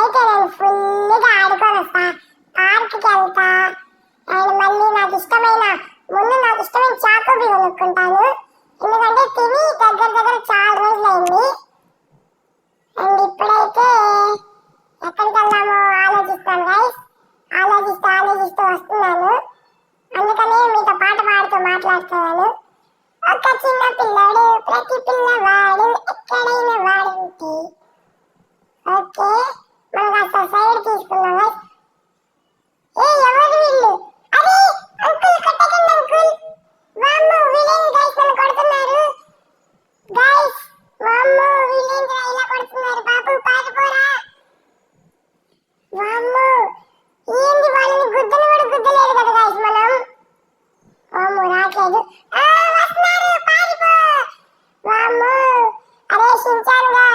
ఇప్పుడైతే నేను ఫుల్గా ఆడుకొని వస్తా, పార్క్కి వెళ్తా. అండ్ మళ్ళీ నాకు ఇష్టమైన చాకోబీ కొనుక్కుంటాను, ఎందుకంటే తిని దగ్గర చాలా రోజులైంది. అండ్ ఇప్పుడైతే ఎక్కడికి వెళ్దామో ఆలోచిస్తాను గైస్. ఆలోచిస్తూ వస్తున్నాను, అందుకనే మీతో పాట పాడుతూ మాట్లాడుతున్నాను. ఒక చిన్న పిల్లడు ప్రతి పిల్లవాడు ఎక్కడైనా వాడుంటే. ఓకే, మనం కాస్త సైడ్ తీసుకున్నాం గైస్. ఎవరు వీళ్ళు? అరే అంకుల్, కొట్టకండి అంకుల్. వామ్మో వీళ్ళేంటి గైస్ నన్ను కొడుతున్నారు. గైస్ వామ్మో వీళ్ళేంటి ఇలా కొడుతున్నారు, బాబు పారిపోరా. వామ్మో ఏంది వాళ్ళని గుద్దలేదు కదా గైస్ మనం. వామ్మో రాట్లేదు, వస్తున్నారు పారిపో. వామ్మో అరే షించానుగా,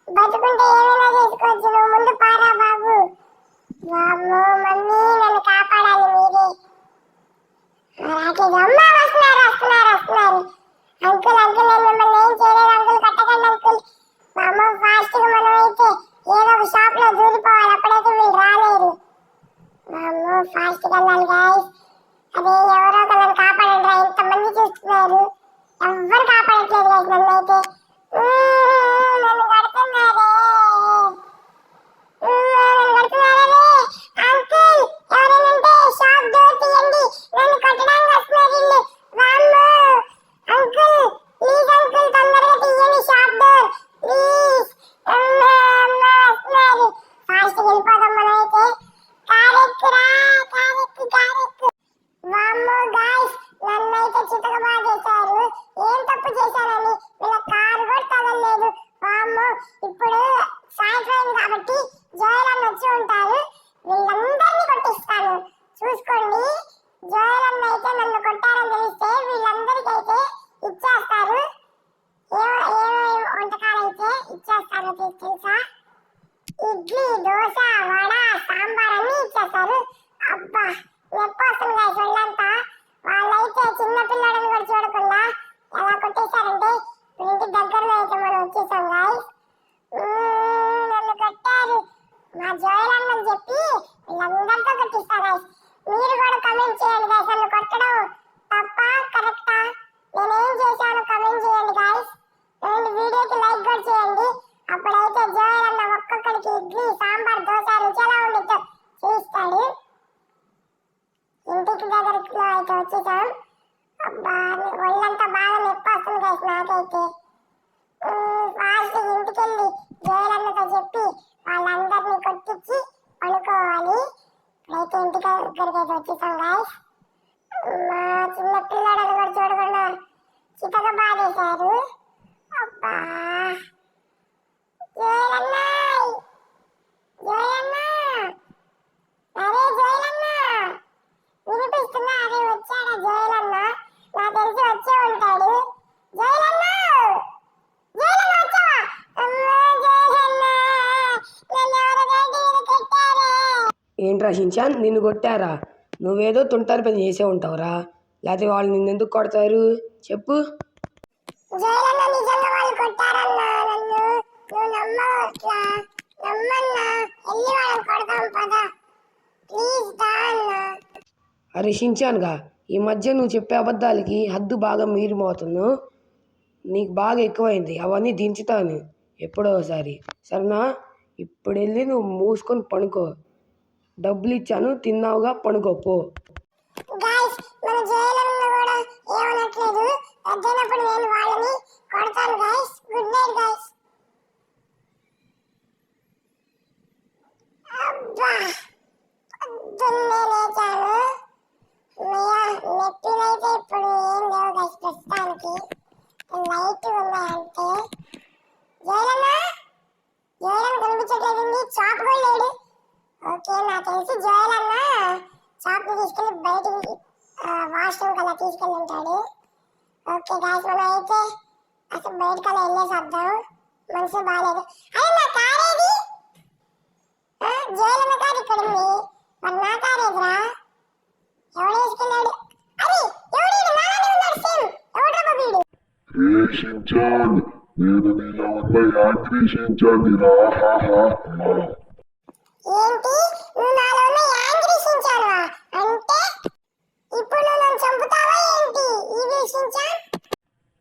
బతుకుంటే ఏమైనా చేసుకోవచ్చు, నువ్వు ముందు పారా బాబు. వామ్మో మమ్మీ నన్ను కాపాడాలి మీరే. రాట్లేదు, అమ్మా వస్తున్నారు. అంకుల్ నేను మిమ్మల్ని ఏం చేయలేదు అంకుల్, కట్టకండి అంకుల్. వామ్మో ఫాస్ట్ గా మనం అయితే ఏదో ఒక షాప్ లో దూరిపోవాలి, అప్పుడైతే వీళ్ళు రాలేరు. వామ్మో ఫాస్ట్ గా వెళ్ళాలి గైస్. అదే ఎవరో ఒకళ్ళని కాపాడండి రా, ఇంతమంది చూస్తున్నారు, ఎవ్వరు కాపాడట్లేదు గైస్ నన్ను అయితే. నన్ను కడుతున్నారే అంకుల్, ఎవరైనా ఉంటే షాప్ డోర్ తీయండి, నన్ను కొట్టడానికి వస్తున్నారు వీళ్ళు. వామ్మో అంకుల్ ప్లీజ్ అంకుల్, తొందరగా తీయండి షాప్ డోర్ ప్లీజ్. వస్తున్నారు, ఫాస్ట్ వెళ్ళిపోదాం మనం అయితే. కారెక్కురా, కారెక్కు. వామ్మో గాయ్స్ నన్నైతే చితకబా చేశారు, ఏం తప్పు చేశానని వీళ్ళ కారు కూడా తగలేదు. వామ్మో ఇప్పుడు సాయంత్రం కాబట్టి జోయల్ అన్న వచ్చి ఉంటారు, వీళ్ళందరినీ కొట్టిస్తాను చూసుకోండి. జోయల్ అన్న అయితే నన్ను కొట్టారని తెలిస్తే వీళ్ళందరికైతే ఇచ్చేస్తారు, ఏమో వంటకాలు అయితే ఇచ్చేస్తారు తెలుసా. ఇడ్లీ, దోశ, వడ, సాంబార్ అన్ని ఇచ్చేస్తారు. అబ్బా నొప్పొస్తుంది గైస్ ఒళ్ళంతా. వాళ్ళైతే చిన్న పిల్లడని కూడా చూడకుండా ఎలా కొట్టేశారంటే ఇంటి దగ్గరలో అయితే మనం వచ్చేసాం గైస్. నన్ను కొట్టారు, మా జోయల్ అన్నని చెప్పి వీళ్ళందరితో కొట్టిస్తా గైస్. మీరు కూడా కమెంట్ చేయండి గైస్, నన్ను కొట్టడం తప్పా కరెక్టా, నేనేం చేశాను కమెంట్ చేయండి గైస్. అండ్ వీడియోకి లైక్ కూడా చేయండి, అప్పుడైతే జోయల్ అన్న ఒక్కొక్కడికి ఇడ్లీ, సాంబార్, దోశ రుచి ఎలా ఉండిద్దో చూస్తాడు. ఇంటికి దగ్గరలో అయితే వచ్చేసాం. అబ్బా ఒళ్ళంతా బాగా నొప్పి వస్తుంది గైస్ నాకైతే. ఫాస్ట్ ఇంటికెళ్ళి జోయల్ అన్నతో చెప్పి వాళ్ళందరినీ కొట్టించి పడుకోవాలి. ఇప్పుడైతే ఇంటి దగ్గరికి అయితే వచ్చేసాం గైస్. మా చిన్న పిల్లడని కూడా చూడకుండా చితక బాధేశారు. అబ్బా జోయల్ అన్న, అరే జోయల్ అన్న వినిపిస్తున్నా? అరే వచ్చాడా జోయల్ అన్న? నాకు తెలిసి వచ్చే ఉంటాడు. జోయల్ అన్న వచ్చావా? ఏంట్రా షించాన్, నిన్ను కొట్టారా? నువ్వేదో తుంటారు పని చేసే ఉంటావురా, లేకపోతే వాళ్ళు నిన్నెందుకు కొడతారు చెప్పు. జోయల్ అన్న నిజంగా వాళ్ళు కొట్టారన్నా నన్ను, నువ్వు నమ్మవట్లా, నమ్మన్నా, వెళ్ళి వాళ్ళని కొడదాం పదా ప్లీజ్ దా అన్నా. అరే షించాన్గా, ఈ మధ్య నువ్వు చెప్పే అబద్ధాలకి హద్దు బాగా మీరిపోతున్నావు, నీకు బాగా ఎక్కువైంది, అవన్నీ దించుతాను ఎప్పుడో ఒకసారి సరేనా. ఇప్పుడు వెళ్ళి నువ్వు మూసుకొని పడుకో, డబ్బులు ఇచ్చాను తిన్నావుగా, పడుకోపో. గైస్ మన జోయల్ అన్న కూడా ఏమనట్లేదు, పెద్దనప్పుడు నేను వాళ్ళని కొడతాను గైస్. Good night guys. అబ్బా పొద్దున్నే లేచాను, నొప్పినైతే ఇప్పుడు ఏం లేవు గైస్ ప్రస్తుతానికి, లైట్ ఉన్నాయంటే. జోయల్ అన్న కనిపించట్లేదు, చాప్ కూడా లేడు. ఓకే నాకు తెలిసి జోయల్ అన్న చాప్ తీసుకెళ్ళి బయటికి వాష్రూమ్ కల్లా తీసుకెళ్ళి ఉంటాడు. ఓకే గాయస్ మనం అయితే అసలు బయటకల్లా వెళ్ళేసి వద్దాం, మనసు బాగాలేదు. అరే నా కార్ ఏది? జోయల్ అన్న కార్ ఇక్కడ ఉంది, మరి నా కార్ ఏదిరా? ఎవడు వేసుకెళ్ళాడు? అరే ఎవడు నానే ఉన్నాడు సేమ్, ఎవడ్రా బాబీడు? షించాన్, నేను నీలో ఉన్న యాంగ్రీ షించాన్ రా. ఏంటి నువ్వు నాలో ఉన్న యాంగ్రీ షించానువా? అంటే ఇప్పుడు నువ్వు నన్ను చంపుతావా ఏంటి ఈవిల్ షించాన్?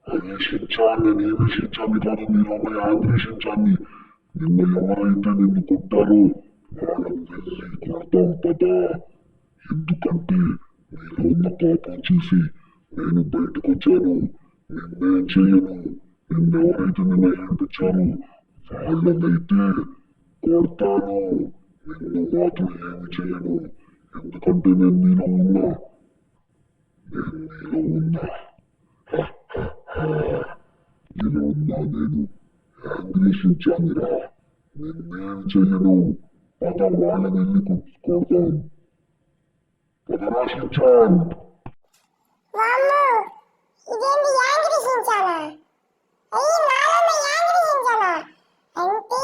అదే షించాన్, నేను ఏమి షించాన్ని కాదు, నేను ఒక యాంగ్రీ షించాన్ని. నిన్న ఎవరైతే నిన్ను కొట్టారో వాళ్ళని వెళ్ళి కొడతాం పదా. ఎందుకంటే నీలో ఉన్న కోపం చూసి నేను బయటకు వచ్చాను. నిన్నేం చేయను. నిన్నెవరైతే నిన్న ఏడిపించారో వాళ్ళనైతే కొడతాను. నిన్ను మాత్రం ఏమి చేయను. ఎందుకంటే నేను నీలో ఉన్నా. నేను యాంగ్రీ షించాన్నిరా. నిన్నేం చెయ్యను. పద వాళ్ళని వెళ్ళి కొడతాం. పదరా షించాన్. వామ్మో ఇదేంటి యాంగ్రీ షించానా? అయ్యి నాలో ఉన్న యాంగ్రీ షించానా? అంటే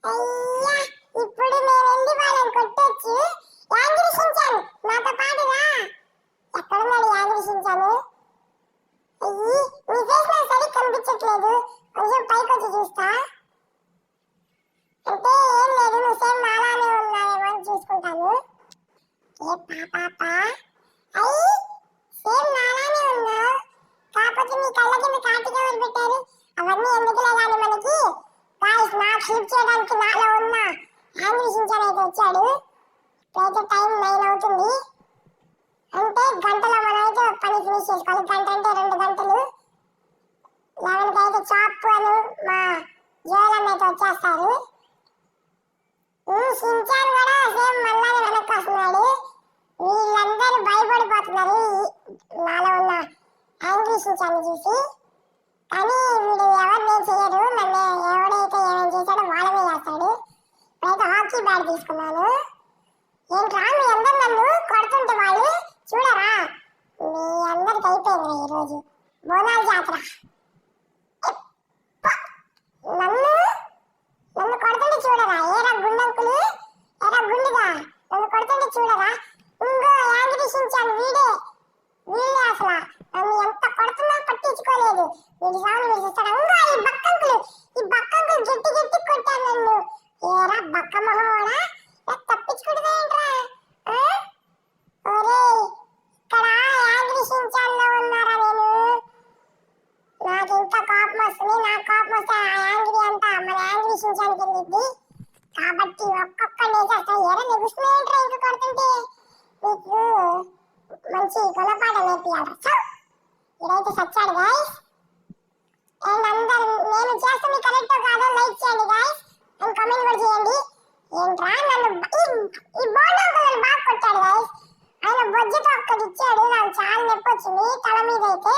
అయ్యా ఇప్పుడు నేను వెళ్ళి వాళ్ళని కొట్టొచ్చు. యాంగ్రీ షించాన్ నాతో పాటు రా. ఎక్కడున్నాడు యాంగ్రీ షించాను? అయ్యి నీ ఫేస్ నాకు సరిగ్గా కనిపించట్లేదు. కొంచెం పైకి వచ్చి చూస్తా. అంటే ఏం లేదు, నువ్వు సేమ్ నాలానే ఉన్నావేమో అని చూసుకుంటాను. ఏ పాపా అయ్యి సేమ్ నాలానే ఉన్నావు. కాకపోతే నీ కళ్ళ కింద కాటిగా ఎవరు పెట్టారు? అవన్నీ ఎందుకులే కానీ మనకి గాయ్స్ నాకు హెల్ప్ చేయడానికి నాలో ఉన్న యాంగ్రీ షించాన్ అయితే వచ్చాడు. ఇప్పుడైతే టైం 9 అవుతుంది. అంటే గంటలో మనమైతే పని ఫినిష్ చేసుకోవాలి. గంట అంటే 2 గంటలు. 11కి అయితే చాప్ అని మా జోలన్ అయితే వచ్చేస్తారు. షించాన్ కూడా సేమ్ మళ్ళానే వెనక్కి వస్తున్నాడు. వీళ్ళందరూ భయపడిపోతున్నారు నాలో ఉన్న యాంగ్రీ షించాన్ని చూసి. కానీ వీడు ఎవరిని చేయరు. నన్ను ఎవడైతే ఏమేమి చేశాడో వాళ్ళనే చేస్తాడు. ఇప్పుడైతే హాకీ బ్యాట్ తీసుకున్నాను. ఏంట్రా మీ అందరు నన్ను కొడుతుంటే వాళ్ళు చూడరా? మీ అందరికి అయిపోయింది ఈరోజు బోనాల జాతర. నన్ను కొడుతుంటే చూడరా? ఏరా గుండంకులు, ఏరా గుండుగా నన్ను కొడుతుంటే చూడరా? ఇంకో యాంగ్రీ షించాన్ వీడే అసలు నన్ను ఎంత కొడుతున్నా పట్టించుకోలేదు. వీడి సాగు వీడు చూస్తాడా? ఇంకో ఈ బక్కంకులు గట్టి గట్టి కొట్టాను నన్ను. ఏరా బక్క మొహోడా తప్పించుకుంటుందేంట్రా? ఒరే ఇక్కడ యాంగ్రీ షించాన్ లో ఉన్నారా? నేను నాకు ఇంకా కోపం వస్తుంది. నాకు కోపం వస్తే ఆ యాంగ్రీ అంతా మన యాంగ్రీ షించాన్ కిందిద్ది. కాబట్టి ఒక్కొక్కడిని వేసేస్తా. ఎరా నెగుస్తున్నాయంట్రా ఇంకా కొడుతుంటే? మీకు మంచి గుణపాఠం నేర్పియాలి. సో ఇదైతే సచ్చాడు గాయస్. అండ్ అందరు నేను చేస్తుంది కరెక్టో కాదో లైక్ చేయండి గాయస్ అండ్ కామెంట్ కూడా చేయండి. ఏంట్రా నన్ను ఈ బోండా కలర్ బాగా కొట్టాడు గాయస్. ఆయన బొజ్జతో ఒక్కటి ఇచ్చాడు. నాకు చాలా నొప్పి వచ్చింది తల మీద. అయితే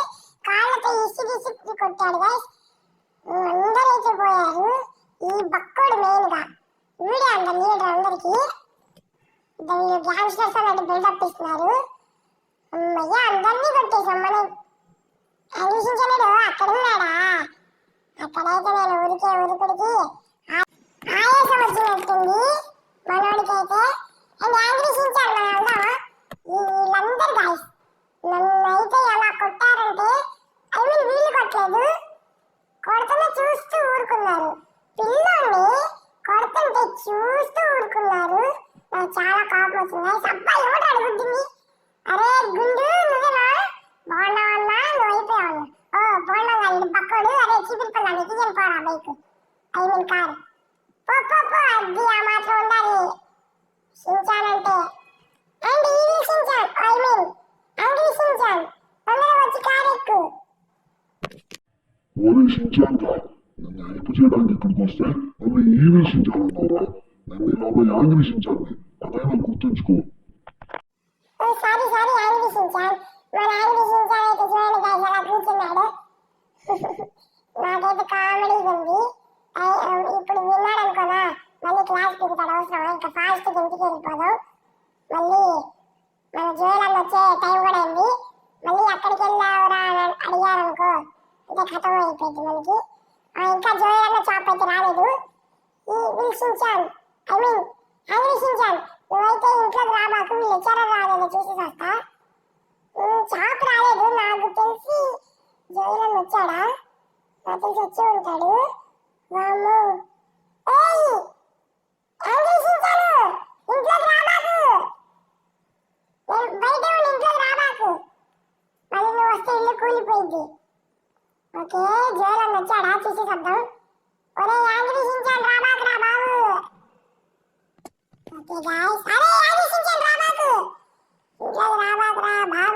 కాళ్ళతో ఇసిరి కొట్టాడు గాయస్. అందరైతే పోయారు. ఈ బక్కోడు మెయిన్ గా వీడే అందరు లీడర్ అందరికి. వీళ్ళు గ్యాంగ్స్టర్స్ అన్నట్టు బిల్డప్ ఇస్తున్నారు. అమ్మయ్య అందరినీ కొట్టేశాం. మనం అన్వేషించలేడు. అక్కడ ఉన్నాడా? అక్కడైతే నేను ఉరుకుడికి ఆయాసం వచ్చినట్టుంది మనోడికైతే. అండ్ యాంగ్రీ షించాన్ మన వీళ్ళందరూ గాయస్ నన్ను అయితే ఎలా కొట్టారంటే వీళ్ళు కొట్టలేదు, కొడుతున్నా చూస్తూ ఊరుకున్నారు. పిల్లోని కొడుతుంటే చూస్తూ ఊరుకున్నారు. నాకు చాలా కోపం వచ్చింది. అబ్బా ఎవడు అడుగుద్ది? అరే గుండు నువ్వేనా? బాగున్నావన్నా? నువ్వు అయిపోయావన్నా? ఓ బాగున్నావు కాదు పక్కోడు. అరే చీపిరి పిల్లలు ఎక్కించని పోరా బైక్ కారు. పో అది ఆ మాత్రం ఉండాలి షించాన్ అంటే. And evil Shinchan angry Shinchan తొందరగా వచ్చి కారు ఎక్కు. ఓరే షించాన్ గా నన్ను హెల్ప్ చేయడానికి ఇక్కడికి వస్తే నన్ను ఈవిల్ షించాన్ అన్నారా? నన్ను ఇలా యాంగ్రీ షించాన్ని అదైనా గుర్తుంచుకో. Sorry angry Shinchan. మన యాంగ్రీ షించాన్ అయితే చూడండి గాయ్స్ అలా కూర్చున్నాడు. నాకైతే కామెడీగా ఉంది. ఇప్పుడు విన్నాడు అనుకోనా మళ్ళీ క్లాస్ దిగుతాడు. అవసరమా? ఇంకా ఫాస్ట్ ఇంటికి వెళ్ళిపోదాం. మళ్ళీ మన జోయలన్న వచ్చే టైం కూడా అయింది. మళ్ళీ అక్కడికి వెళ్ళావురా అని అడిగారు అనుకో ఇంకా ఖతం అయిపోయింది మనకి. ఇంకా జోయలన్న చాప్ అయితే రాలేదు. ఈ విల్ షించాన్ యాంగ్రీ షించాన్ నువ్వైతే ఇంట్లోకి రాబాకు. వీళ్ళు లెక్చరర్ రాలేదు చూసి వస్తా. చాప్ రాలేదు నాకు తెలిసి. జోయలన్న వచ్చాడా? నాకు తెలిసి వచ్చి ఉంటాడు. వామ్మో ఆంగ్లీషించాను ఇంట్లోకి రాబాకు బయట ఉండి ఇంట్లోకి రాబాకు మళ్ళీ నువ్వు వస్తే ఇల్లు కూలిపోయింది ఓకే జోలన్న వచ్చాడా చూసి శబ్దం ఒరే ఆంగ్లీషించాను రాబాకు రా బాబు ఓకే గాయ్స్ అరే ఆంగ్లీషించాను రాబాకు ఇంట్లోకి రాబాకు రా బాబు